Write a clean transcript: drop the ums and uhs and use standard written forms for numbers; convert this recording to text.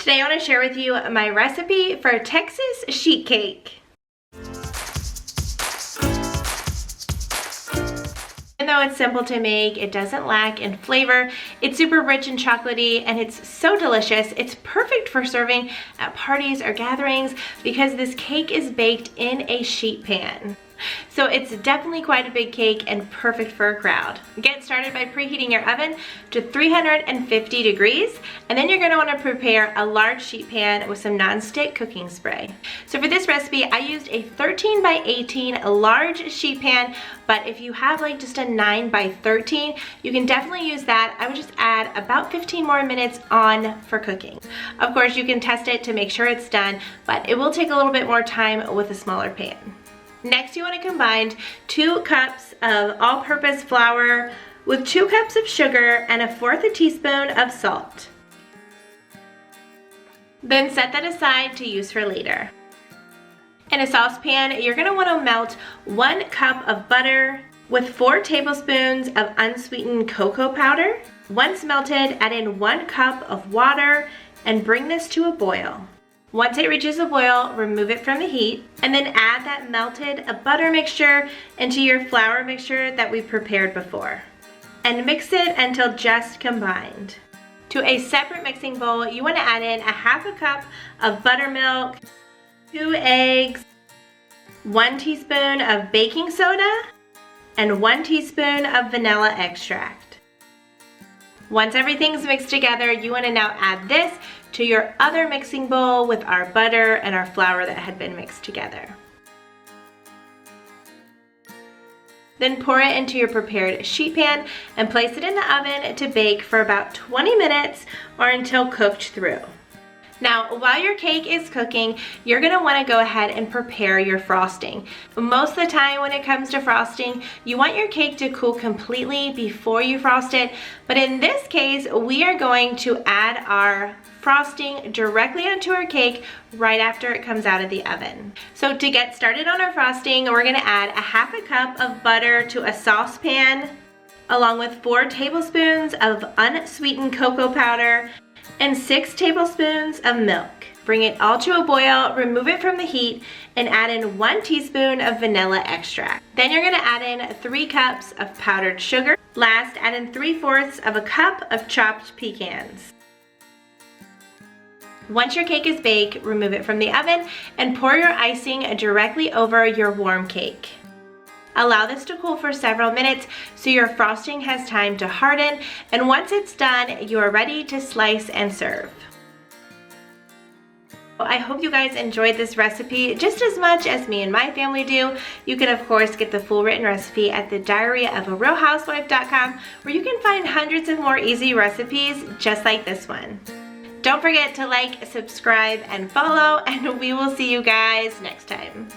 Today I want to share with you my recipe for Texas sheet cake. Even though it's simple to make, it doesn't lack in flavor, it's super rich and chocolatey, and it's so delicious. It's perfect for serving at parties or gatherings because this cake is baked in a sheet pan. So it's definitely quite a big cake and perfect for a crowd. Get started by preheating your oven to 350 degrees, and then you're going to want to prepare a large sheet pan with some nonstick cooking spray. So for this recipe, I used a 13 by 18 large sheet pan, but if you have like just a 9 by 13, you can definitely use that. I would just add about 15 more minutes on for cooking. Of course, you can test it to make sure it's done, but it will take a little bit more time with a smaller pan. Next, you want to combine 2 cups of all-purpose flour with 2 cups of sugar and 1/4 teaspoon of salt. Then set that aside to use for later. In a saucepan, you're going to want to melt 1 cup of butter with 4 tablespoons of unsweetened cocoa powder. Once melted, add in 1 cup of water and bring this to a boil. Once it reaches a boil, remove it from the heat, and then add that melted butter mixture into your flour mixture that we prepared before. And mix it until just combined. To a separate mixing bowl, you want to add in 1/2 cup of buttermilk, 2 eggs, 1 teaspoon of baking soda, and 1 teaspoon of vanilla extract. Once everything's mixed together, you want to now add this to your other mixing bowl with our butter and our flour that had been mixed together. Then pour it into your prepared sheet pan and place it in the oven to bake for about 20 minutes or until cooked through. Now, while your cake is cooking, you're going to want to go ahead and prepare your frosting. Most of the time when it comes to frosting, you want your cake to cool completely before you frost it, but in this case, we are going to add our frosting directly onto our cake right after it comes out of the oven. So to get started on our frosting, we're going to add 1/2 cup of butter to a saucepan, along with 4 tablespoons of unsweetened cocoa powder, and 6 tablespoons of milk. Bring it all to a boil, remove it from the heat, and add in 1 teaspoon of vanilla extract. Then you're going to add in 3 cups of powdered sugar. Last, add in 3/4 of a cup of chopped pecans. Once your cake is baked, remove it from the oven and pour your icing directly over your warm cake. Allow this to cool for several minutes so your frosting has time to harden, and once it's done, you are ready to slice and serve. I hope you guys enjoyed this recipe just as much as me and my family do. You can of course get the full written recipe at the diaryofArealhousewife.com, where you can find hundreds of more easy recipes just like this one. Don't forget to like, subscribe, and follow, and we will see you guys next time.